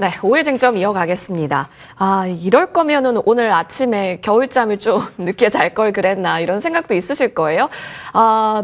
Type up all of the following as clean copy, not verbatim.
네, 오해 쟁점 이어가겠습니다. 이럴 거면은 오늘 아침에 겨울잠을 좀 늦게 잘 걸 그랬나 이런 생각도 있으실 거예요.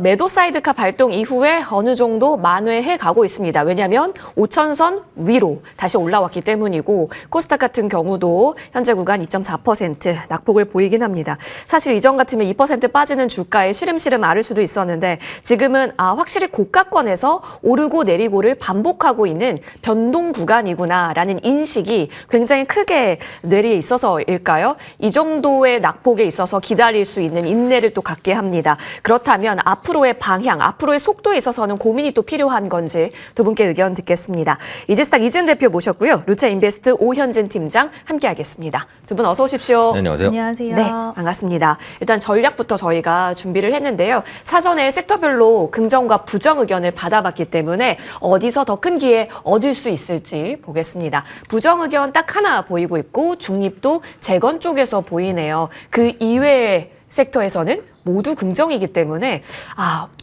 매도 사이드카 발동 이후에 어느 정도 만회해 가고 있습니다. 왜냐하면 5천선 위로 다시 올라왔기 때문이고 코스닥 같은 경우도 현재 구간 2.4% 낙폭을 보이긴 합니다. 사실 이전 같으면 2% 빠지는 주가에 시름시름 앓을 수도 있었는데 지금은 확실히 고가권에서 오르고 내리고를 반복하고 있는 변동 구간이구나라는 인식이 굉장히 크게 뇌리에 있어서일까요? 이 정도의 낙폭에 있어서 기다릴 수 있는 인내를 또 갖게 합니다. 그렇다면 앞으로의 방향, 앞으로의 속도에 있어서는 고민이 또 필요한 건지 두 분께 의견 듣겠습니다. 이지스탁 이지은 대표 모셨고요. 루차인베스트 오현진 팀장 함께하겠습니다. 두 분 어서 오십시오. 네, 안녕하세요. 안녕하세요. 네, 반갑습니다. 일단 전략부터 저희가 준비를 했는데요. 사전에 섹터별로 긍정과 부정 의견을 받아봤기 때문에 어디서 더 큰 기회 얻을 수 있을지 보겠습니다. 부정 의견 딱 하나 보이고 있고 중립도 재건 쪽에서 보이네요. 그 이외의 섹터에서는 모두 긍정이기 때문에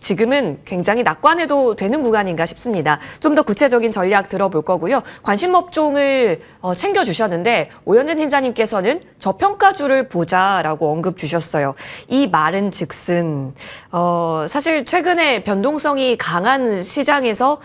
지금은 굉장히 낙관해도 되는 구간인가 싶습니다. 좀 더 구체적인 전략 들어볼 거고요. 관심 업종을 챙겨주셨는데 오현진 팀장님께서는 저평가주를 보자라고 언급 주셨어요. 이 말은 즉슨 사실 최근에 변동성이 강한 시장에서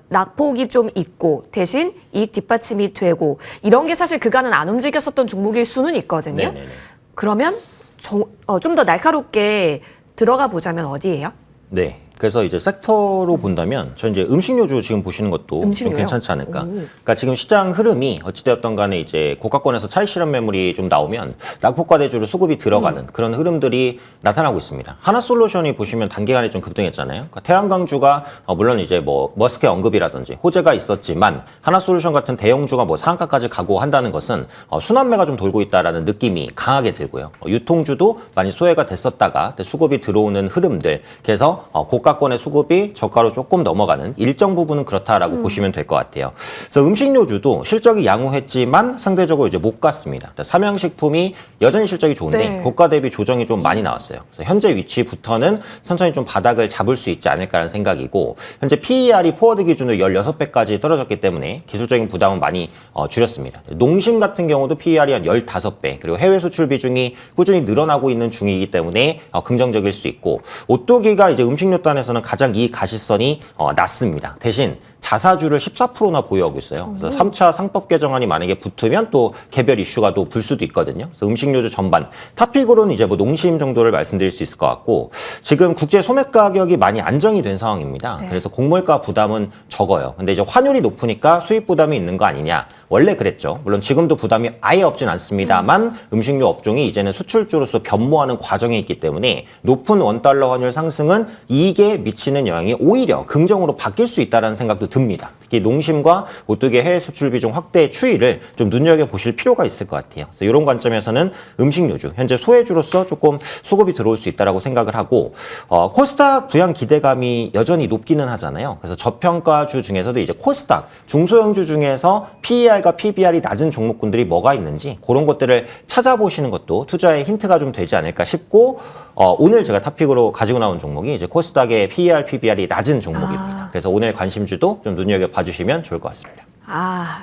낙폭이 좀 있고 대신 이익 뒷받침이 되고 이런 게 사실 그간은 안 움직였었던 종목일 수는 있거든요. 네네네. 그러면 좀 더 날카롭게 들어가 보자면 어디예요? 네. 그래서 이제 섹터로 본다면 저 이제 음식료주 지금 보시는 것도 음식료요? 좀 괜찮지 않을까. 그러니까 지금 시장 흐름이 어찌되었던 간에 이제 고가권에서 차익 실현 매물이 좀 나오면 낙폭과대주로 수급이 들어가는 그런 흐름들이 나타나고 있습니다. 하나솔루션이 보시면 단기간에 좀 급등했잖아요. 그러니까 태양광주가 물론 이제 뭐 머스크의 언급이라든지 호재가 있었지만 하나솔루션 같은 대형주가 뭐 상한가까지 가고 한다는 것은 순환매가 좀 돌고 있다라는 느낌이 강하게 들고요. 유통주도 많이 소외가 됐었다가 수급이 들어오는 흐름들. 그래서 고가권의 수급이 저가로 조금 넘어가는 일정 부분은 그렇다라고 보시면 될 것 같아요. 그래서 음식료주도 실적이 양호했지만 상대적으로 이제 못 갔습니다. 삼양식품이 여전히 실적이 좋은데 네. 고가 대비 조정이 좀 많이 나왔어요. 그래서 현재 위치부터는 천천히 좀 바닥을 잡을 수 있지 않을까라는 생각이고 현재 PER이 포워드 기준으로 16배까지 떨어졌기 때문에 기술적인 부담은 많이 줄였습니다. 농심 같은 경우도 PER이 한 15배 그리고 해외 수출 비중이 꾸준히 늘어나고 있는 중이기 때문에 긍정적일 수 있고 오뚜기가 이제 음식료 단에서는 가장 이 가시성이 낮습니다. 대신 자사주를 14%나 보유하고 있어요. 그래서 3차 상법 개정안이 만약에 붙으면 또 개별 이슈가 또 불 수도 있거든요. 그래서 음식료주 전반 탑픽으로는 이제 뭐 농심 정도를 말씀드릴 수 있을 것 같고 지금 국제 소매 가격이 많이 안정이 된 상황입니다. 네. 그래서 곡물가 부담은 적어요. 근데 이제 환율이 높으니까 수입 부담이 있는 거 아니냐? 원래 그랬죠. 물론 지금도 부담이 아예 없진 않습니다만 음식료 업종이 이제는 수출주로서 변모하는 과정에 있기 때문에 높은 원달러 환율 상승은 이익에 미치는 영향이 오히려 긍정으로 바뀔 수 있다는 생각도 듭니다. 특히 농심과 오뚜기 해외 수출 비중 확대 추이를 좀 눈여겨보실 필요가 있을 것 같아요. 그래서 이런 관점에서는 음식료주, 현재 소외주로서 조금 수급이 들어올 수 있다고 생각을 하고 코스닥 부양 기대감이 여전히 높기는 하잖아요. 그래서 저평가주 중에서도 이제 코스닥, 중소형주 중에서 PER과 PBR이 낮은 종목군들이 뭐가 있는지 그런 것들을 찾아보시는 것도 투자의 힌트가 좀 되지 않을까 싶고 오늘 제가 탑픽으로 가지고 나온 종목이 이제 코스닥의 PER, PBR이 낮은 종목입니다. 그래서 오늘 관심주도 좀 눈여겨봐 주시면 좋을 것 같습니다.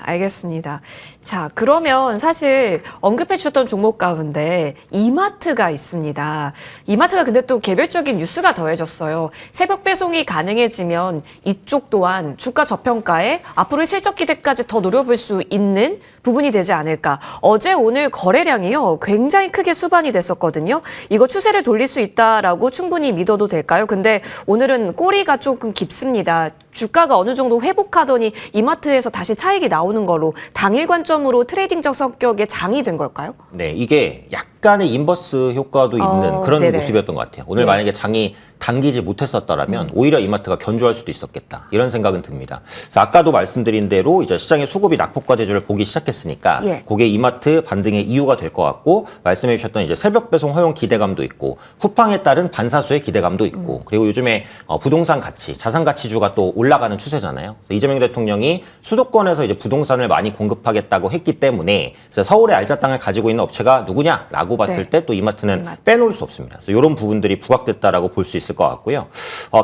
알겠습니다. 자, 그러면 사실 언급해 주셨던 종목 가운데 이마트가 있습니다. 이마트가 근데 또 개별적인 뉴스가 더해졌어요. 새벽 배송이 가능해지면 이쪽 또한 주가 저평가에 앞으로의 실적 기대까지 더 노려볼 수 있는 부분이 되지 않을까. 어제 오늘 거래량이요. 굉장히 크게 수반이 됐었거든요. 이거 추세를 돌릴 수 있다라고 충분히 믿어도 될까요? 근데 오늘은 꼬리가 조금 깊습니다. 주가가 어느 정도 회복하더니 이마트에서 다시 차익이 나오는 거로 당일 관점으로 트레이딩적 성격의 장이 된 걸까요? 네, 이게 약간의 인버스 효과도 있는 그런 네네. 모습이었던 것 같아요. 오늘 네. 만약에 장이 당기지 못했었더라면 오히려 이마트가 견조할 수도 있었겠다. 이런 생각은 듭니다. 그래서 아까도 말씀드린 대로 이제 시장의 수급이 낙폭과 대조를 보기 시작했으니까 예. 그게 이마트 반등의 이유가 될 것 같고 말씀해 주셨던 이제 새벽 배송 허용 기대감도 있고 쿠팡에 따른 반사수의 기대감도 있고 그리고 요즘에 부동산 가치, 자산 가치주가 또 올라가는 추세잖아요. 그래서 이재명 대통령이 수도권에서 이제 부동산을 많이 공급하겠다고 했기 때문에 그래서 서울의 알짜 땅을 가지고 있는 업체가 누구냐라고 봤을 네. 때 또 이마트는 이마트. 빼놓을 수 없습니다. 그래서 이런 부분들이 부각됐다라고 볼 수 있을 있을 것 같고요.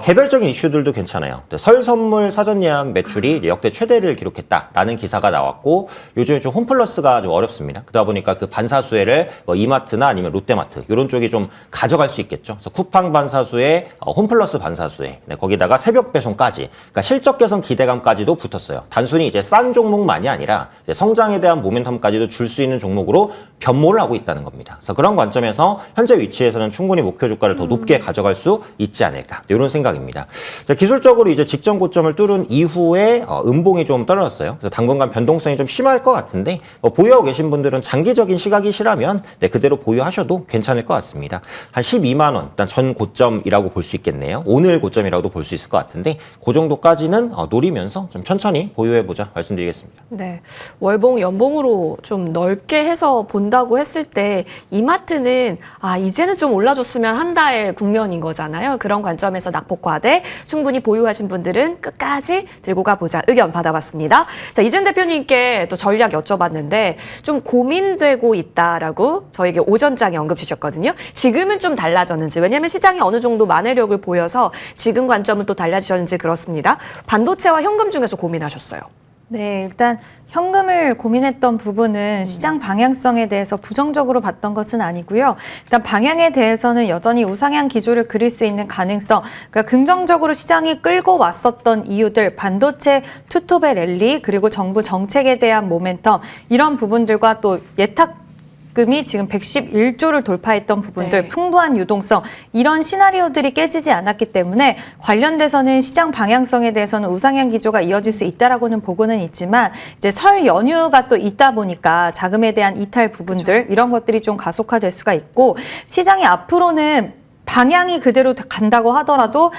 개별적인 이슈들도 괜찮아요. 설 선물 사전 예약 매출이 역대 최대를 기록했다라는 기사가 나왔고 요즘에 좀 홈플러스가 좀 어렵습니다. 그러다 보니까 그 반사수혜를 뭐 이마트나 아니면 롯데마트 이런 쪽이 좀 가져갈 수 있겠죠. 그래서 쿠팡 반사수혜, 홈플러스 반사수혜, 거기다가 새벽 배송까지, 그러니까 실적 개선 기대감까지도 붙었어요. 단순히 이제 싼 종목만이 아니라 이제 성장에 대한 모멘텀까지도 줄 수 있는 종목으로 변모를 하고 있다는 겁니다. 그래서 그런 관점에서 현재 위치에서는 충분히 목표 주가를 더 높게 가져갈 수 있지 않을까 이런 생각입니다. 자, 기술적으로 이제 직전 고점을 뚫은 이후에 음봉이 좀 떨어졌어요. 그래서 당분간 변동성이 좀 심할 것 같은데 보유하고 계신 분들은 장기적인 시각이시라면 그대로 보유하셔도 괜찮을 것 같습니다. 한 12만 원, 일단 전 고점이라고 볼 수 있겠네요. 오늘 고점이라고도 볼 수 있을 것 같은데 그 정도까지는 노리면서 좀 천천히 보유해보자 말씀드리겠습니다. 네, 월봉, 연봉으로 좀 넓게 해서 본다고 했을 때 이마트는 이제는 좀 올라줬으면 한다의 국면인 거잖아요. 그런 관점에서 낙폭과대 충분히 보유하신 분들은 끝까지 들고 가보자 의견 받아봤습니다. 자, 이준 대표님께 또 전략 여쭤봤는데 좀 고민되고 있다라고 저에게 오전장에 언급 주셨거든요. 지금은 좀 달라졌는지, 왜냐하면 시장이 어느 정도 만회력을 보여서 지금 관점은 또 달라지셨는지 그렇습니다. 반도체와 현금 중에서 고민하셨어요. 네, 일단 현금을 고민했던 부분은 시장 방향성에 대해서 부정적으로 봤던 것은 아니고요. 일단 방향에 대해서는 여전히 우상향 기조를 그릴 수 있는 가능성, 그러니까 긍정적으로 시장이 끌고 왔었던 이유들, 반도체 투톱의 랠리, 그리고 정부 정책에 대한 모멘텀, 이런 부분들과 또 예탁금이 지금 111조를 돌파했던 부분들, 네. 풍부한 유동성, 이런 시나리오들이 깨지지 않았기 때문에 관련돼서는 시장 방향성에 대해서는 우상향 기조가 이어질 수 있다라고는 보고는 있지만 이제 설 연휴가 또 있다 보니까 자금에 대한 이탈 부분들, 그렇죠. 이런 것들이 좀 가속화될 수가 있고, 시장이 앞으로는 방향이 그대로 간다고 하더라도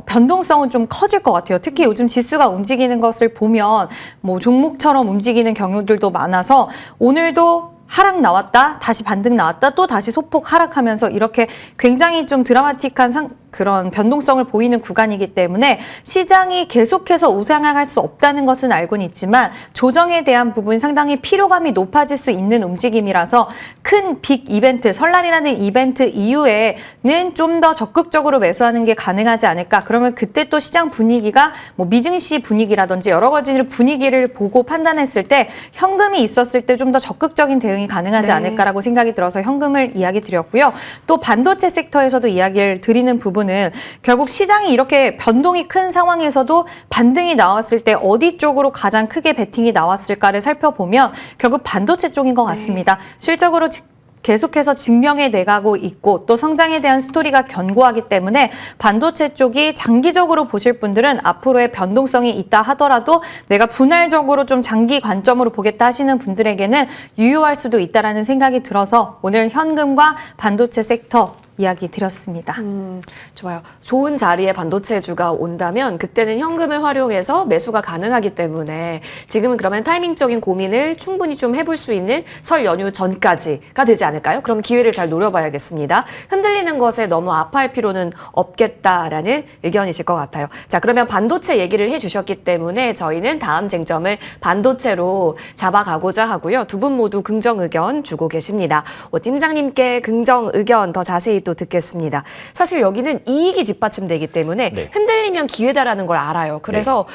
변동성은 좀 커질 것 같아요. 특히 요즘 지수가 움직이는 것을 보면 뭐 종목처럼 움직이는 경우들도 많아서 오늘도 하락 나왔다, 다시 반등 나왔다, 또 다시 소폭 하락하면서 이렇게 굉장히 좀 드라마틱한 그런 변동성을 보이는 구간이기 때문에 시장이 계속해서 우상향할 수 없다는 것은 알고는 있지만 조정에 대한 부분이 상당히 피로감이 높아질 수 있는 움직임이라서 큰 빅 이벤트, 설날이라는 이벤트 이후에는 좀 더 적극적으로 매수하는 게 가능하지 않을까. 그러면 그때 또 시장 분위기가 뭐 미증시 분위기라든지 여러 가지 분위기를 보고 판단했을 때 현금이 있었을 때 좀 더 적극적인 대응이 가능하지 네. 않을까라고 생각이 들어서 현금을 이야기 드렸고요. 또 반도체 섹터에서도 이야기를 드리는 부분은 결국 시장이 이렇게 변동이 큰 상황에서도 반등이 나왔을 때 어디 쪽으로 가장 크게 베팅이 나왔을까를 살펴보면 결국 반도체 쪽인 것 같습니다. 실적으로 계속해서 증명해 내가고 있고 또 성장에 대한 스토리가 견고하기 때문에 반도체 쪽이 장기적으로 보실 분들은 앞으로의 변동성이 있다 하더라도 내가 분할적으로 좀 장기 관점으로 보겠다 하시는 분들에게는 유효할 수도 있다라는 생각이 들어서 오늘 현금과 반도체 섹터 이야기 드렸습니다. 좋아요. 좋은 자리에 반도체주가 온다면 그때는 현금을 활용해서 매수가 가능하기 때문에 지금은 그러면 타이밍적인 고민을 충분히 좀 해볼 수 있는 설 연휴 전까지가 되지 않을까요? 그럼 기회를 잘 노려봐야겠습니다. 흔들리는 것에 너무 아파할 필요는 없겠다라는 의견이실 것 같아요. 자, 그러면 반도체 얘기를 해주셨기 때문에 저희는 다음 쟁점을 반도체로 잡아가고자 하고요. 두 분 모두 긍정 의견 주고 계십니다. 오 팀장님께 긍정 의견 더 자세히 또 듣겠습니다. 사실 여기는 이익이 뒷받침되기 때문에 네. 흔들리면 기회다라는 걸 알아요. 그래서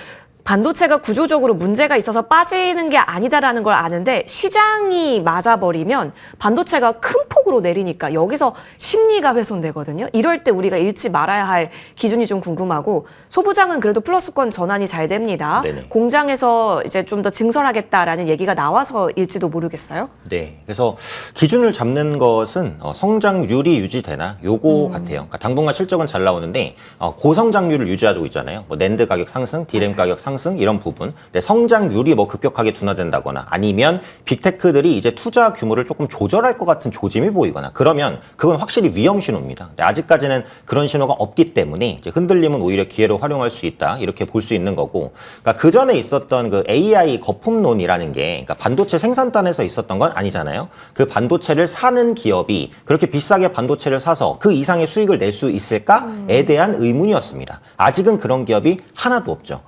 반도체가 구조적으로 문제가 있어서 빠지는 게 아니다라는 걸 아는데 시장이 맞아버리면 반도체가 큰 폭으로 내리니까 여기서 심리가 훼손되거든요. 이럴 때 우리가 잃지 말아야 할 기준이 좀 궁금하고 소부장은 그래도 플러스권 전환이 잘 됩니다. 네네. 공장에서 이제 좀 더 증설하겠다라는 얘기가 나와서일지도 모르겠어요. 네, 그래서 기준을 잡는 것은 성장률이 유지되나 요거 같아요. 그러니까 당분간 실적은 잘 나오는데 고성장률을 유지하고 있잖아요. 뭐 낸드 가격 상승, 디램 가격 상승 이런 부분. 근데 성장률이 뭐 급격하게 둔화된다거나 아니면 빅테크들이 이제 투자 규모를 조금 조절할 것 같은 조짐이 보이거나 그러면 그건 확실히 위험 신호입니다. 근데 아직까지는 그런 신호가 없기 때문에 이제 흔들림은 오히려 기회로 활용할 수 있다 이렇게 볼 수 있는 거고. 그러니까 그 전에 있었던 그 AI 거품론이라는 게 그러니까 반도체 생산단에서 있었던 건 아니잖아요. 그 반도체를 사는 기업이 그렇게 비싸게 반도체를 사서 그 이상의 수익을 낼 수 있을까에 대한 의문이었습니다. 아직은 그런 기업이 하나도 없죠.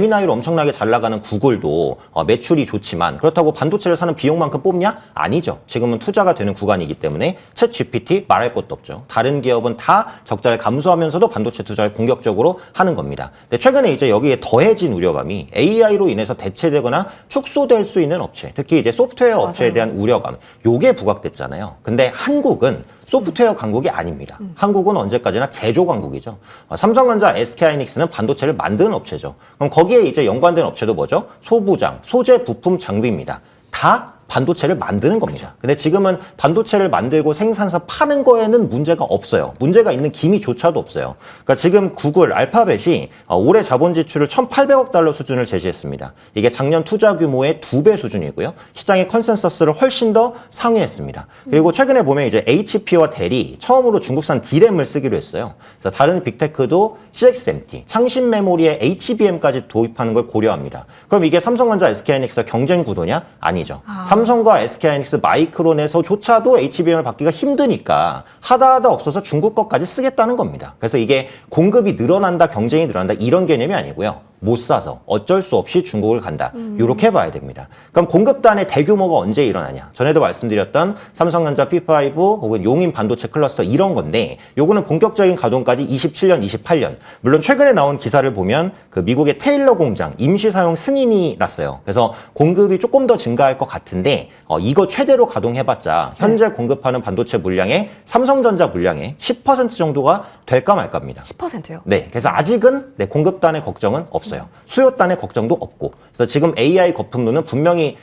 제미나이로 엄청나게 잘 나가는 구글도 매출이 좋지만 그렇다고 반도체를 사는 비용만큼 뽑냐? 아니죠. 지금은 투자가 되는 구간이기 때문에 챗 GPT 말할 것도 없죠. 다른 기업은 다 적자를 감수하면서도 반도체 투자를 공격적으로 하는 겁니다. 근데 최근에 이제 여기에 더해진 우려감이 AI로 인해서 대체되거나 축소될 수 있는 업체, 특히 이제 소프트웨어 업체에 대한 우려감, 요게 부각됐잖아요. 근데 한국은 소프트웨어 강국이 아닙니다. 한국은 언제까지나 제조 강국이죠. 삼성전자, SK하이닉스는 반도체를 만드는 업체죠. 그럼 거기에 이제 연관된 업체도 뭐죠? 소부장, 소재, 부품, 장비입니다. 다 반도체를 만드는 겁니다. 근데 지금은 반도체를 만들고 생산해서 파는 거에는 문제가 없어요. 문제가 있는 기미조차도 없어요. 그러니까 지금 구글, 알파벳이 올해 자본 지출을 1,800억 달러 수준을 제시했습니다. 이게 작년 투자 규모의 2배 수준이고요. 시장의 컨센서스를 훨씬 더 상회했습니다. 그리고 최근에 보면 이제 HP와 델이 처음으로 중국산 D램을 쓰기로 했어요. 그래서 다른 빅테크도 CXMT, 창신 메모리에 HBM까지 도입하는 걸 고려합니다. 그럼 이게 삼성전자, SK하이닉스와 경쟁 구도냐? 아니죠. 삼성과 SK하이닉스, 마이크론에서조차도 HBM을 받기가 힘드니까 하다 없어서 중국 것까지 쓰겠다는 겁니다. 그래서 이게 공급이 늘어난다, 경쟁이 늘어난다 이런 개념이 아니고요. 못 사서 어쩔 수 없이 중국을 간다. 이렇게 봐야 됩니다. 그럼 공급단의 대규모가 언제 일어나냐? 전에도 말씀드렸던 삼성전자 P5 혹은 용인 반도체 클러스터 이런 건데 요거는 본격적인 가동까지 27년, 28년. 물론 최근에 나온 기사를 보면 그 미국의 테일러 공장 임시 사용 승인이 났어요. 그래서 공급이 조금 더 증가할 것 같은데 이거 최대로 가동해봤자 현재 공급하는 반도체 물량의 삼성전자 물량의 10% 정도가 될까 말까입니다. 10%요? 네, 그래서 아직은 공급단의 걱정은 없어요. 수요단의 걱정도 없고. 그래서 지금 AI 거품론은 분명히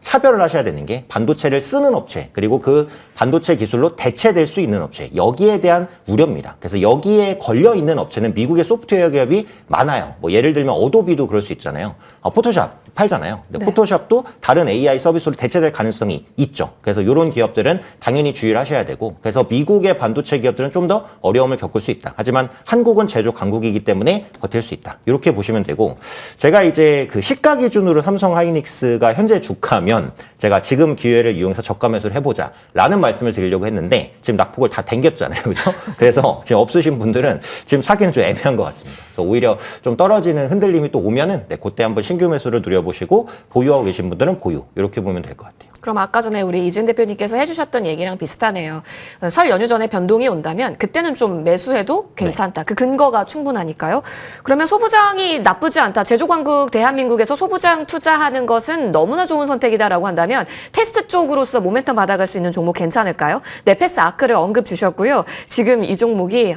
차별을 하셔야 되는 게 반도체를 쓰는 업체 그리고 그 반도체 기술로 대체될 수 있는 업체 여기에 대한 우려입니다. 그래서 여기에 걸려 있는 업체는 미국의 소프트웨어 기업이 많아요. 뭐 예를 들면 어도비도 그럴 수 있잖아요. 포토샵 팔잖아요. 근데 네. 포토샵도 다른 AI 서비스로 대체될 가능성이 있죠. 그래서 이런 기업들은 당연히 주의를 하셔야 되고 그래서 미국의 반도체 기업들은 좀 더 어려움을 겪을 수 있다. 하지만 한국은 제조 강국이기 때문에 버틸 수 있다. 이렇게 보시면 되고 제가 이제 그 시가 기준으로 삼성 하이닉스가 현재 주가면 제가 지금 기회를 이용해서 저가 매수를 해보자 라는 말씀을 드리려고 했는데 지금 낙폭을 다 당겼잖아요. 그렇죠? 그래서 지금 없으신 분들은 지금 사기는 좀 애매한 것 같습니다. 그래서 오히려 좀 떨어지는 흔들림이 또 오면은 그때 한번 신규 매수를 누려보시고 보유하고 계신 분들은 보유 이렇게 보면 될 것 같아요. 그럼 아까 전에 우리 이진 대표님께서 해주셨던 얘기랑 비슷하네요. 설 연휴 전에 변동이 온다면 그때는 좀 매수해도 괜찮다. 그 근거가 충분하니까요. 그러면 소부장이 나쁘지 않다. 제조광국 대한민국에서 소부장 투자하는 것은 너무나 좋은 선택이다라고 한다면 테스트 쪽으로서 모멘텀 받아갈 수 있는 종목 괜찮을까요? 네페스 아크를 언급 주셨고요. 지금 이 종목이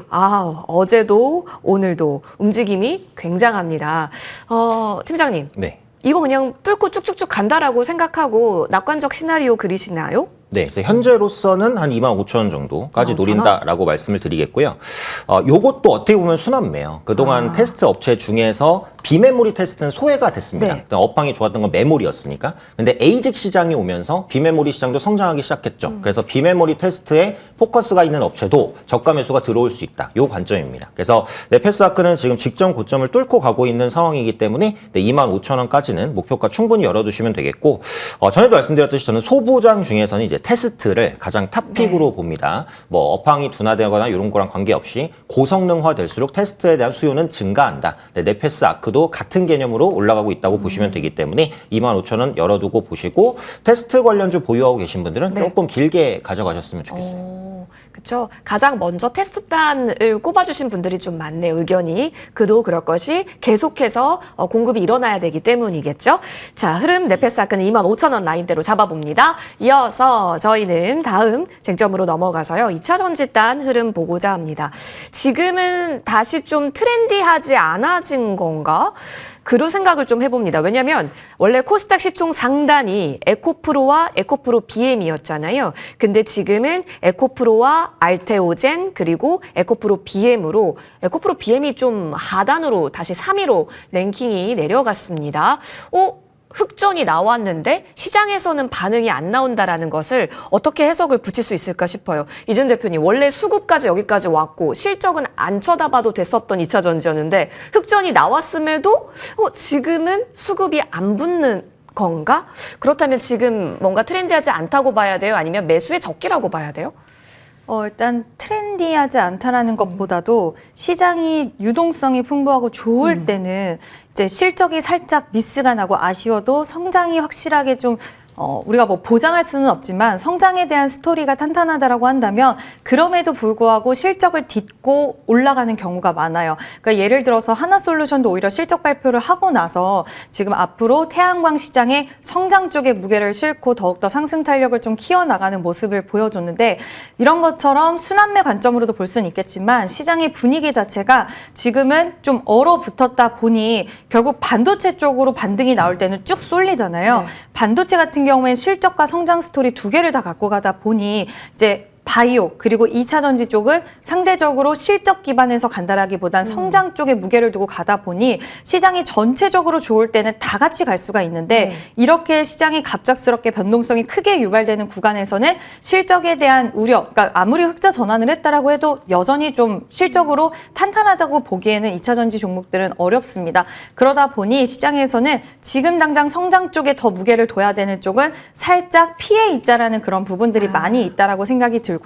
어제도 오늘도 움직임이 굉장합니다. 팀장님. 네. 이거 그냥 뚫고 쭉쭉쭉 간다라고 생각하고 낙관적 시나리오 그리시나요? 네, 그래서 현재로서는 한 25,000원 정도까지 25,000원? 노린다라고 말씀을 드리겠고요. 요것도 어떻게 보면 순환매요. 그동안 테스트 업체 중에서 비메모리 테스트는 소외가 됐습니다. 네. 업황이 좋았던 건 메모리였으니까. 근데 에이직 시장이 오면서 비메모리 시장도 성장하기 시작했죠. 그래서 비메모리 테스트에 포커스가 있는 업체도 저가 매수가 들어올 수 있다. 요 관점입니다. 그래서 네페스아크는 지금 직전 고점을 뚫고 가고 있는 상황이기 때문에 25,000원까지는 목표가 충분히 열어두시면 되겠고 전에도 말씀드렸듯이 저는 소부장 중에서는 이제 테스트를 가장 탑픽으로 봅니다. 뭐 업황이 둔화되거나 이런 거랑 관계없이 고성능화 될수록 테스트에 대한 수요는 증가한다. 네페스 아크도 같은 개념으로 올라가고 있다고 보시면 되기 때문에 25,000원 열어두고 보시고 테스트 관련주 보유하고 계신 분들은 조금 길게 가져가셨으면 좋겠어요. 그렇죠. 가장 먼저 테스트단을 꼽아주신 분들이 좀 많네요. 의견이. 그도 그럴 것이 계속해서 공급이 일어나야 되기 때문이겠죠. 자, 흐름 네페스아크는 25,000원 라인대로 잡아봅니다. 이어서 저희는 다음 쟁점으로 넘어가서요. 2차 전지단 흐름 보고자 합니다. 지금은 다시 좀 트렌디하지 않아진 건가? 그런 생각을 좀 해봅니다. 왜냐하면 원래 코스닥 시총 상단이 에코프로와 에코프로 BM이었잖아요. 근데 지금은 에코프로와 알테오젠 그리고 에코프로 BM으로 에코프로 BM이 좀 하단으로 다시 3위로 랭킹이 내려갔습니다. 흑전이 나왔는데 시장에서는 반응이 안 나온다라는 것을 어떻게 해석을 붙일 수 있을까 싶어요. 이준 대표님, 원래 수급까지 여기까지 왔고 실적은 안 쳐다봐도 됐었던 2차 전지였는데 흑전이 나왔음에도 지금은 수급이 안 붙는 건가? 그렇다면 지금 뭔가 트렌디하지 않다고 봐야 돼요? 아니면 매수의 적기라고 봐야 돼요? 일단 트렌디하지 않다라는 것보다도 시장이 유동성이 풍부하고 좋을 때는 이제 실적이 살짝 미스가 나고 아쉬워도 성장이 확실하게 좀 우리가 뭐 보장할 수는 없지만 성장에 대한 스토리가 탄탄하다라고 한다면 그럼에도 불구하고 실적을 딛고 올라가는 경우가 많아요. 그러니까 예를 들어서 하나솔루션도 오히려 실적 발표를 하고 나서 지금 앞으로 태양광 시장의 성장 쪽에 무게를 싣고 더욱더 상승 탄력을 좀 키워나가는 모습을 보여줬는데 이런 것처럼 순환매 관점으로도 볼 수는 있겠지만 시장의 분위기 자체가 지금은 좀 얼어붙었다 보니 결국 반도체 쪽으로 반등이 나올 때는 쭉 쏠리잖아요. 네. 반도체 같은 경우엔 실적과 성장 스토리 두 개를 다 갖고 가다 보니 이제 바이오 그리고 2차 전지 쪽은 상대적으로 실적 기반에서 간다라기보단 성장 쪽에 무게를 두고 가다 보니 시장이 전체적으로 좋을 때는 다 같이 갈 수가 있는데 네. 이렇게 시장이 갑작스럽게 변동성이 크게 유발되는 구간에서는 실적에 대한 우려, 그러니까 아무리 흑자 전환을 했다라고 해도 여전히 좀 실적으로 탄탄하다고 보기에는 2차 전지 종목들은 어렵습니다. 그러다 보니 시장에서는 지금 당장 성장 쪽에 더 무게를 둬야 되는 쪽은 살짝 피해 있자라는 그런 부분들이 많이 있다라고 생각이 들고요.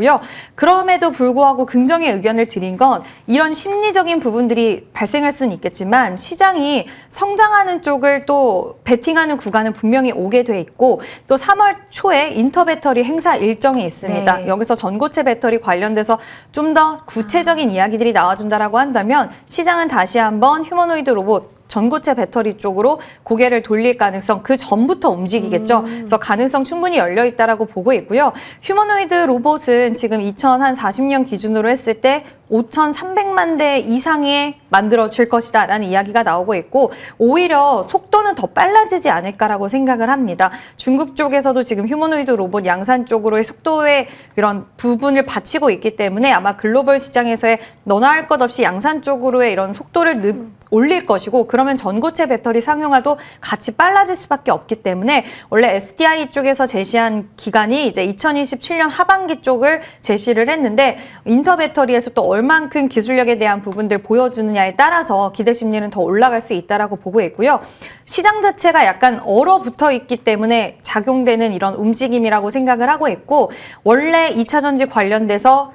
그럼에도 불구하고 긍정의 의견을 드린 건 이런 심리적인 부분들이 발생할 수는 있겠지만 시장이 성장하는 쪽을 또 베팅하는 구간은 분명히 오게 돼 있고 또 3월 초에 인터배터리 행사 일정이 있습니다. 네. 여기서 전고체 배터리 관련돼서 좀 더 구체적인 이야기들이 나와준다라고 한다면 시장은 다시 한번 휴머노이드 로봇 전고체 배터리 쪽으로 고개를 돌릴 가능성 그 전부터 움직이겠죠. 그래서 가능성 충분히 열려 있다라고 보고 있고요. 휴머노이드 로봇은 지금 2040년 기준으로 했을 때 5,300만 대 이상의 만들어질 것이다라는 이야기가 나오고 있고 오히려 속도는 더 빨라지지 않을까라고 생각을 합니다. 중국 쪽에서도 지금 휴머노이드 로봇 양산 쪽으로의 속도의 이런 부분을 바치고 있기 때문에 아마 글로벌 시장에서의 너나 할 것 없이 양산 쪽으로의 이런 속도를 올릴 것이고 그러면 전고체 배터리 상용화도 같이 빨라질 수밖에 없기 때문에 원래 SDI 쪽에서 제시한 기간이 이제 2027년 하반기 쪽을 제시를 했는데 인터배터리에서 또 얼만큼 기술력에 대한 부분들 보여주느냐에 따라서 기대 심리는 더 올라갈 수 있다라고 보고 있고요. 시장 자체가 약간 얼어붙어 있기 때문에 작용되는 이런 움직임이라고 생각을 하고 있고 원래 2차 전지 관련돼서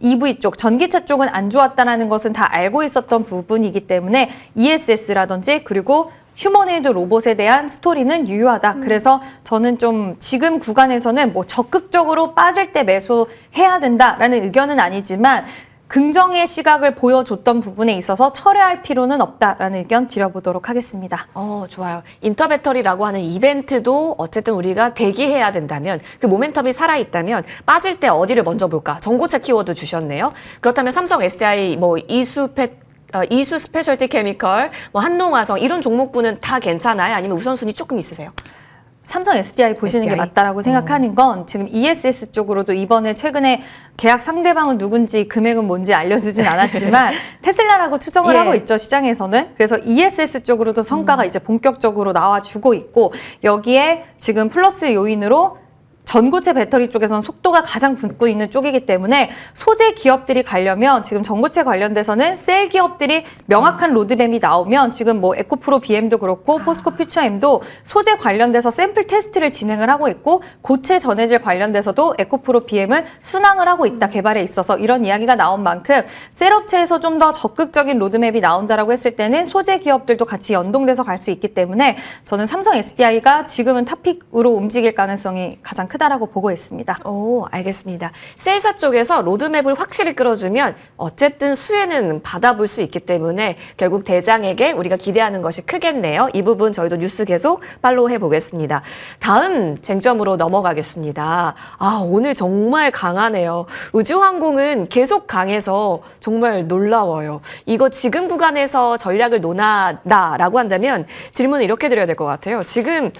EV 쪽, 전기차 쪽은 안 좋았다는 것은 다 알고 있었던 부분이기 때문에 ESS라든지 그리고 휴머노이드 로봇에 대한 스토리는 유효하다. 그래서 저는 좀 지금 구간에서는 뭐 적극적으로 빠질 때 매수해야 된다라는 의견은 아니지만 긍정의 시각을 보여줬던 부분에 있어서 철회할 필요는 없다라는 의견 드려보도록 하겠습니다. 좋아요. 인터배터리라고 하는 이벤트도 어쨌든 우리가 대기해야 된다면 그 모멘텀이 살아있다면 빠질 때 어디를 먼저 볼까? 전고체 키워드 주셨네요. 그렇다면 삼성 SDI, 이수 스페셜티 케미컬, 한농화성 이런 종목군은 다 괜찮아요? 아니면 우선순위 조금 있으세요? 삼성 SDI 보시는 게 SDI? 맞다라고 생각하는 건 지금 ESS 쪽으로도 이번에 최근에 계약 상대방은 누군지 금액은 뭔지 알려주진 않았지만 테슬라라고 추정을 예. 하고 있죠, 시장에서는. 그래서 ESS 쪽으로도 성과가 이제 본격적으로 나와주고 있고 여기에 지금 플러스 요인으로 전고체 배터리 쪽에서는 속도가 가장 붙고 있는 쪽이기 때문에 소재 기업들이 가려면 지금 전고체 관련돼서는 셀 기업들이 명확한 로드맵이 나오면 지금 뭐 에코프로 BM도 그렇고 포스코 퓨처엠도 소재 관련돼서 샘플 테스트를 진행을 하고 있고 고체 전해질 관련돼서도 에코프로 BM은 순항을 하고 있다 개발에 있어서 이런 이야기가 나온 만큼 셀 업체에서 좀 더 적극적인 로드맵이 나온다라고 했을 때는 소재 기업들도 같이 연동돼서 갈 수 있기 때문에 저는 삼성 SDI가 지금은 탑픽으로 움직일 가능성이 가장 크다라고 보고 있습니다. 오, 알겠습니다. 셀사 쪽에서 로드맵을 확실히 끌어주면 어쨌든 수혜는 받아볼 수 있기 때문에 결국 대장에게 우리가 기대하는 것이 크겠네요. 이 부분 저희도 뉴스 계속 팔로우 해보겠습니다. 다음 쟁점으로 넘어가겠습니다. 오늘 정말 강하네요. 우주항공은 계속 강해서 정말 놀라워요. 이거 지금 구간에서 전략을 논하다라고 한다면 질문을 이렇게 드려야 될 것 같아요. 지금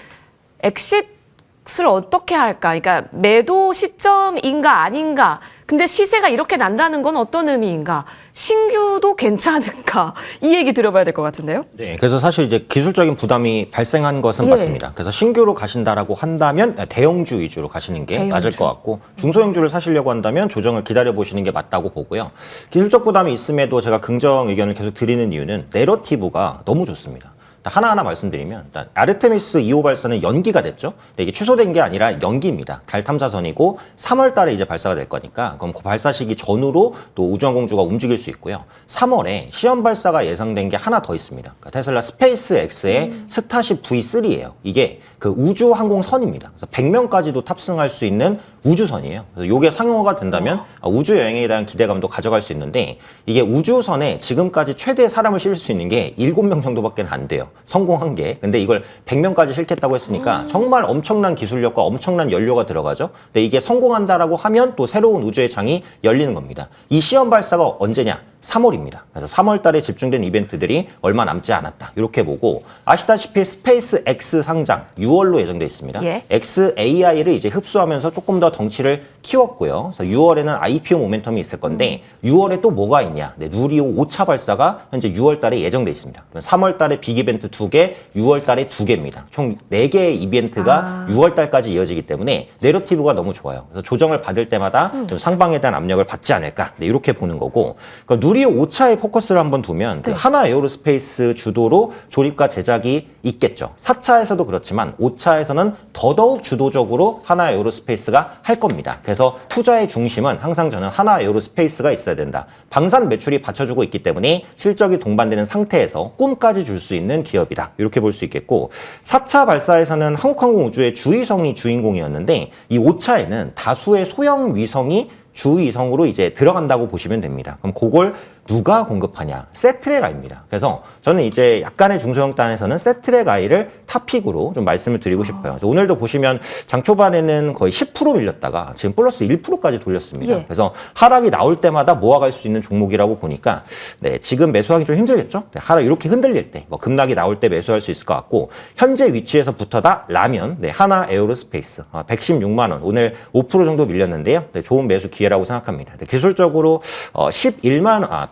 엑싯을 어떻게 할까? 그러니까 매도 시점인가 아닌가? 근데 시세가 이렇게 난다는 건 어떤 의미인가? 신규도 괜찮은가? 이 얘기 들어봐야 될 것 같은데요. 네, 그래서 사실 이제 기술적인 부담이 발생한 것은 예. 맞습니다. 그래서 신규로 가신다라고 한다면 대형주 위주로 가시는 게 대형주. 맞을 것 같고 중소형주를 사시려고 한다면 조정을 기다려 보시는 게 맞다고 보고요. 기술적 부담이 있음에도 제가 긍정 의견을 계속 드리는 이유는 내러티브가 너무 좋습니다. 하나하나 말씀드리면 일단 아르테미스 2호 발사는 연기가 됐죠. 근데 이게 취소된 게 아니라 연기입니다. 달 탐사선이고 3월 달에 이제 발사가 될 거니까 그럼 그 발사 시기 전후로 또 우주항공주가 움직일 수 있고요. 3월에 시험 발사가 예상된 게 하나 더 있습니다. 그러니까 테슬라 스페이스 X의 스타쉽 V3예요. 이게 그 우주항공선입니다. 그래서 100명까지도 탑승할 수 있는 우주선이에요. 그래서 이게 상용화가 된다면 우주 여행에 대한 기대감도 가져갈 수 있는데 이게 우주선에 지금까지 최대 사람을 실을 수 있는 게 7명 정도밖에 안 돼요. 성공한 게. 근데 이걸 100명까지 실겠다고 했으니까 정말 엄청난 기술력과 엄청난 연료가 들어가죠. 근데 이게 성공한다라고 하면 또 새로운 우주의 창이 열리는 겁니다. 이 시험 발사가 언제냐? 3월입니다. 그래서 3월 달에 집중된 이벤트들이 얼마 남지 않았다. 이렇게 보고 아시다시피 스페이스 X 상장 6월로 예정돼 있습니다. 예. XAI를 이제 흡수하면서 조금 더 덩치를 키웠고요. 그래서 6월에는 IPO 모멘텀이 있을 건데 6월에 또 뭐가 있냐? 네, 누리호 5차 발사가 현재 6월 달에 예정돼 있습니다. 3월 달에 빅 이벤트 2개, 6월 달에 2개입니다. 총 4개의 이벤트가 6월 달까지 이어지기 때문에 내러티브가 너무 좋아요. 그래서 조정을 받을 때마다 좀 상방에 대한 압력을 받지 않을까? 네, 이렇게 보는 거고. 그러니까 누리호 5차에 포커스를 한번 두면 그 하나 에어로스페이스 주도로 조립과 제작이 있겠죠. 4차에서도 그렇지만 5차에서는 더더욱 주도적으로 하나 에어로스페이스가 할 겁니다. 그래서 투자의 중심은 항상 저는 하나 에어로스페이스가 있어야 된다. 방산 매출이 받쳐주고 있기 때문에 실적이 동반되는 상태에서 꿈까지 줄 수 있는 기업이다. 이렇게 볼 수 있겠고 4차 발사에서는 한국항공우주의 주위성이 주인공이었는데 이 5차에는 다수의 소형 위성이 주위성으로 이제 들어간다고 보시면 됩니다. 그럼 그걸 누가 공급하냐? 세트랙아이입니다. 그래서 저는 이제 약간의 중소형단에서는 세트랙아이를 탑픽으로 좀 말씀을 드리고 싶어요. 그래서 오늘도 보시면 장 초반에는 거의 10% 밀렸다가 지금 플러스 1%까지 돌렸습니다. 예. 그래서 하락이 나올 때마다 모아갈 수 있는 종목이라고 보니까 네, 지금 매수하기 좀 힘들겠죠? 네, 하락 이렇게 흔들릴 때, 뭐 급락이 나올 때 매수할 수 있을 것 같고 현재 위치에서부터다 라면, 네, 하나 에어로스페이스 116만 원, 오늘 5% 정도 밀렸는데요. 네, 좋은 매수 기회라고 생각합니다. 네, 기술적으로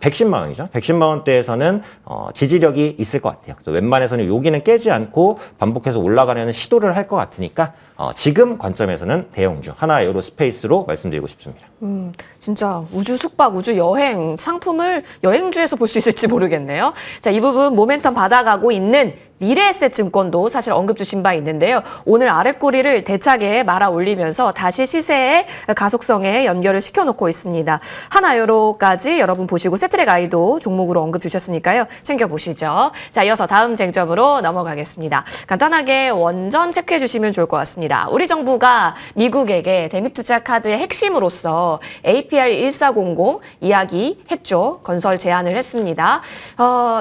110만 원이죠. 110만 원대에서는 지지력이 있을 것 같아요. 그래서 웬만해서는 여기는 깨지 않고 반복해서 올라가려는 시도를 할 것 같으니까 지금 관점에서는 대형주 하나 에어로스페이스로 말씀드리고 싶습니다. 진짜 우주 숙박, 우주 여행 상품을 여행주에서 볼 수 있을지 모르겠네요. 자, 이 부분 모멘텀 받아가고 있는 미래에셋증권도 사실 언급 주신 바 있는데요. 오늘 아랫꼬리를 대차게 말아 올리면서 다시 시세의 가속성에 연결을 시켜놓고 있습니다. 하나요로까지 여러분 보시고 세트랙 아이도 종목으로 언급 주셨으니까요. 챙겨보시죠. 자, 이어서 다음 쟁점으로 넘어가겠습니다. 간단하게 원전 체크해 주시면 좋을 것 같습니다. 우리 정부가 미국에게 대미투자 카드의 핵심으로서 APR 1400 이야기했죠. 건설 제안을 했습니다.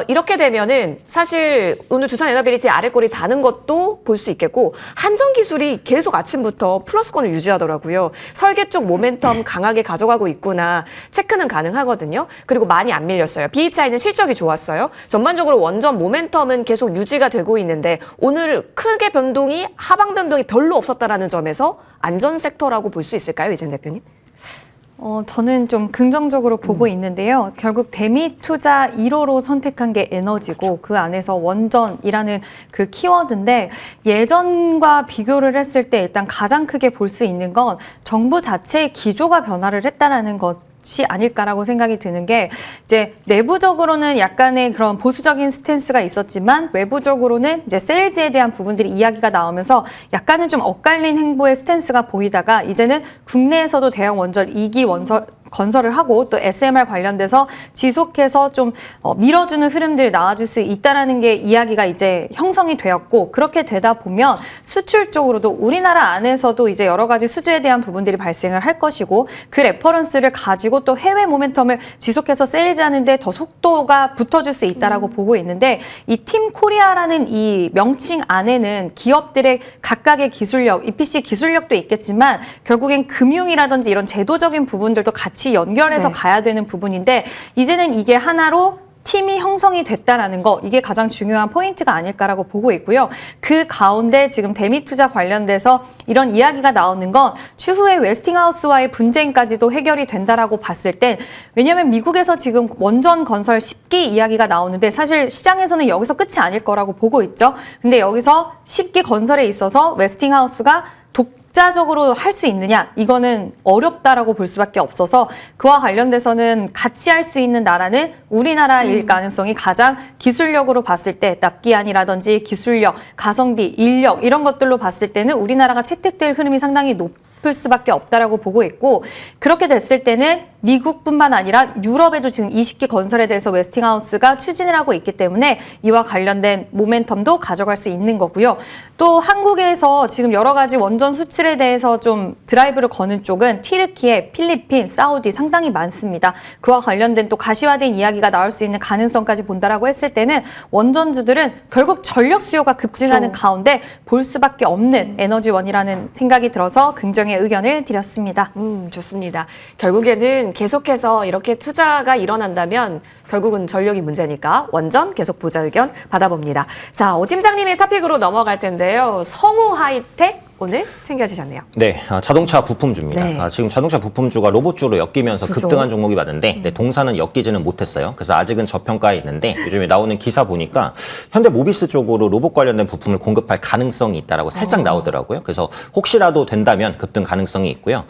이렇게 되면은 사실 오늘 두산 에너빌리티 아랫꼬리 다는 것도 볼 수 있겠고 한전 기술이 계속 아침부터 플러스권을 유지하더라고요. 설계 쪽 모멘텀 강하게 가져가고 있구나 체크는 가능하거든요. 그리고 많이 안 밀렸어요. BHI는 실적이 좋았어요. 전반적으로 원전 모멘텀은 계속 유지가 되고 있는데 오늘 크게 변동이 하방 변동이 별로 없었다라는 점에서 안전 섹터라고 볼 수 있을까요, 이재න් 대표님? 저는 좀 긍정적으로 보고 있는데요. 결국 대미 투자 1호로 선택한 게 에너지고 그 안에서 원전이라는 그 키워드인데 예전과 비교를 했을 때 일단 가장 크게 볼 수 있는 건 정부 자체의 기조가 변화를 했다라는 것. 이 아닐까라고 생각이 드는 게 이제 내부적으로는 약간의 그런 보수적인 스탠스가 있었지만 외부적으로는 이제 세일즈에 대한 부분들이 이야기가 나오면서 약간은 좀 엇갈린 행보의 스탠스가 보이다가 이제는 국내에서도 대형 원전 2기 건설을 하고 또 SMR 관련돼서 지속해서 좀 밀어주는 흐름들이 나와줄 수 있다라는 게 이야기가 이제 형성이 되었고 그렇게 되다 보면 수출 쪽으로도 우리나라 안에서도 이제 여러 가지 수주에 대한 부분들이 발생을 할 것이고 그 레퍼런스를 가지고 또 해외 모멘텀을 지속해서 세일즈하는데 더 속도가 붙어줄 수 있다라고 보고 있는데 이 팀 코리아라는 이 명칭 안에는 기업들의 각각의 기술력, EPC 기술력도 있겠지만 결국엔 금융이라든지 이런 제도적인 부분들도 같이 연결해서 가야 되는 부분인데 이제는 이게 하나로 팀이 형성이 됐다라는 거 이게 가장 중요한 포인트가 아닐까라고 보고 있고요. 그 가운데 지금 대미 투자 관련돼서 이런 이야기가 나오는 건 추후에 웨스팅하우스와의 분쟁까지도 해결이 된다라고 봤을 땐 왜냐하면 미국에서 지금 원전 건설 10기 이야기가 나오는데 사실 시장에서는 여기서 끝이 아닐 거라고 보고 있죠. 근데 여기서 10기 건설에 있어서 웨스팅하우스가 독자적으로 할 수 있느냐? 이거는 어렵다라고 볼 수밖에 없어서 그와 관련돼서는 같이 할 수 있는 나라는 우리나라일 가능성이 가장 기술력으로 봤을 때 납기안이라든지 기술력, 가성비, 인력 이런 것들로 봤을 때는 우리나라가 채택될 흐름이 상당히 높을 수밖에 없다라고 보고 있고 그렇게 됐을 때는 미국뿐만 아니라 유럽에도 지금 20기 건설에 대해서 웨스팅하우스가 추진을 하고 있기 때문에 이와 관련된 모멘텀도 가져갈 수 있는 거고요. 또 한국에서 지금 여러 가지 원전 수출에 대해서 좀 드라이브를 거는 쪽은 튀르키예, 필리핀, 사우디 상당히 많습니다. 그와 관련된 또 가시화된 이야기가 나올 수 있는 가능성까지 본다라고 했을 때는 원전주들은 결국 전력 수요가 급증하는 가운데 볼 수밖에 없는 에너지원이라는 생각이 들어서 긍정의 의견을 드렸습니다. 좋습니다. 결국에는 계속해서 이렇게 투자가 일어난다면 결국은 전력이 문제니까 원전 계속 보자 의견 받아봅니다. 자, 오 팀장님의 토픽으로 넘어갈 텐데요. 성우 하이텍 오늘 챙겨주셨네요. 네, 자동차 부품주입니다. 네. 지금 자동차 부품주가 로봇주로 엮이면서 그죠. 급등한 종목이 많은데 네, 동사는 엮이지는 못했어요. 그래서 아직은 저평가에 있는데 요즘에 나오는 기사 보니까 현대모비스 쪽으로 로봇 관련된 부품을 공급할 가능성이 있다라고 살짝 나오더라고요. 그래서 혹시라도 된다면 급등 가능성이 있고요.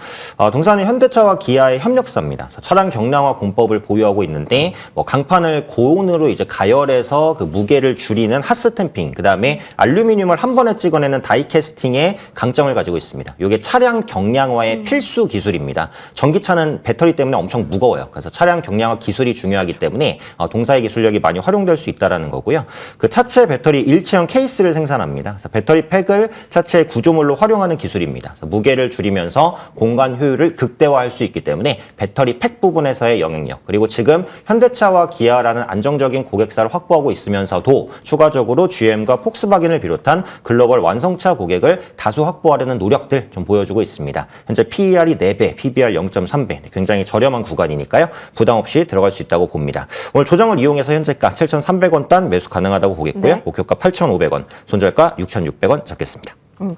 동사는 현대차와 기아의 협력사입니다. 그래서 차량 경량화 공법을 보유하고 있는데 뭐 강판을 고온으로 이제 가열해서 그 무게를 줄이는 핫스탬핑, 그다음에 알루미늄을 한 번에 찍어내는 다이캐스팅에 강점을 가지고 있습니다. 이게 차량 경량화의 필수 기술입니다. 전기차는 배터리 때문에 엄청 무거워요. 그래서 차량 경량화 기술이 중요하기 때문에 동사의 기술력이 많이 활용될 수 있다는 거고요. 그 차체 배터리 일체형 케이스를 생산합니다. 그래서 배터리 팩을 차체의 구조물로 활용하는 기술입니다. 그래서 무게를 줄이면서 공간 효율을 극대화할 수 있기 때문에 배터리 팩 부분에서의 영향력, 그리고 지금 현대차와 기아라는 안정적인 고객사를 확보하고 있으면서도 추가적으로 GM과 폭스바겐을 비롯한 글로벌 완성차 고객을 다수 확보하려는 노력들 좀 보여주고 있습니다. 현재 PER이 4배, PBR 0.3배, 굉장히 저렴한 구간이니까요. 부담 없이 들어갈 수 있다고 봅니다. 오늘 조정을 이용해서 현재가 7,300원 단 매수 가능하다고 보겠고요. 네. 목표가 8,500원, 손절가 6,600원 잡겠습니다.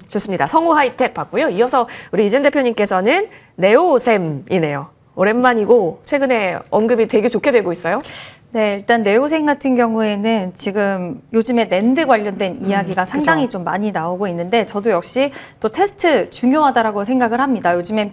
좋습니다. 성우 하이텍 봤고요. 이어서 우리 이진 대표님께서는 네오셈이네요. 오랜만이고 최근에 언급이 되게 좋게 되고 있어요. 네, 일단 네오셈 같은 경우에는 지금 요즘에 낸드 관련된 이야기가 상당히 좀 많이 나오고 있는데 저도 역시 또 테스트 중요하다라고 생각을 합니다. 요즘엔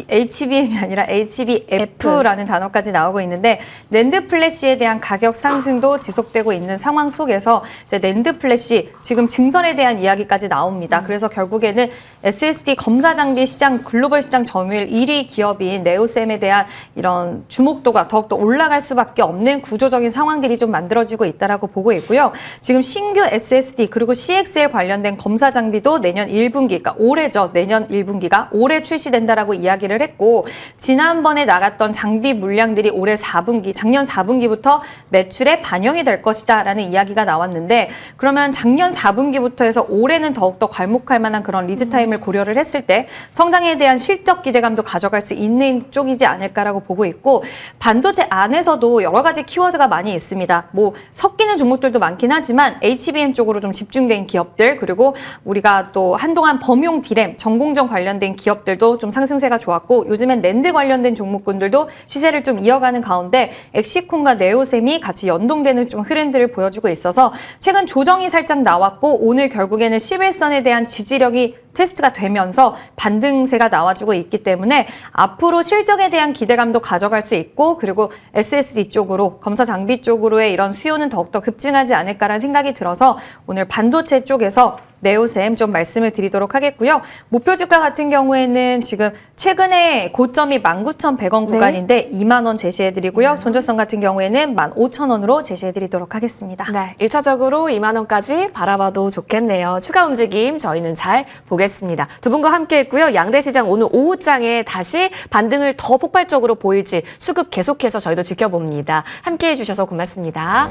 HBM이 아니라 HBF라는 단어까지 나오고 있는데 낸드 플래시에 대한 가격 상승도 지속되고 있는 상황 속에서 이제 낸드 플래시 지금 증설에 대한 이야기까지 나옵니다. 그래서 결국에는 SSD 검사 장비 시장 글로벌 시장 점유율 1위 기업인 네오셈에 대한 이런 주목도가 더욱더 올라갈 수밖에 없는 구조적인 상황들이 좀 만들어지고 있다라고 보고 있고요. 지금 신규 SSD 그리고 CXL 관련된 검사 장비도 내년 1분기, 그러니까 올해죠. 내년 1분기가 올해 출시된다라고 이야기를 했고 지난번에 나갔던 장비 물량들이 올해 4분기, 작년 4분기부터 매출에 반영이 될 것이다라는 이야기가 나왔는데 그러면 작년 4분기부터 해서 올해는 더욱더 괄목할 만한 그런 리드 타임을 고려를 했을 때 성장에 대한 실적 기대감도 가져갈 수 있는 쪽이지 않을까라고 보고 있고 반도체 안에서도 여러 가지 키워드가 많이 있습니다. 뭐 섞이는 종목들도 많긴 하지만 HBM 쪽으로 좀 집중된 기업들 그리고 우리가 또 한동안 범용 디램, 전공정 관련된 기업들도 좀 상승세가 좋았고 요즘엔 낸드 관련된 종목군들도 시세를 좀 이어가는 가운데 엑시콘과 네오셈이 같이 연동되는 좀 흐름들을 보여주고 있어서 최근 조정이 살짝 나왔고 오늘 결국에는 11선에 대한 지지력이 테스트가 되면서 반등세가 나와주고 있기 때문에 앞으로 실적에 대한 기대감도 가져갈 수 있고 그리고 SSD 쪽으로 검사 장비 쪽으로의 이런 수요는 더욱더 급증하지 않을까라는 생각이 들어서 오늘 반도체 쪽에서 네오셈 좀 말씀을 드리도록 하겠고요. 목표 주가 같은 경우에는 지금 최근에 고점이 19,100원 구간인데 2만 원 제시해드리고요. 손절선 같은 경우에는 15,000원으로 제시해드리도록 하겠습니다. 네, 1차적으로 2만 원까지 바라봐도 좋겠네요. 추가 움직임 저희는 잘 보겠습니다. 두 분과 함께했고요. 양대 시장 오늘 오후장에 다시 반등을 더 폭발적으로 보일지 수급 계속해서 저희도 지켜봅니다. 함께해 주셔서 고맙습니다.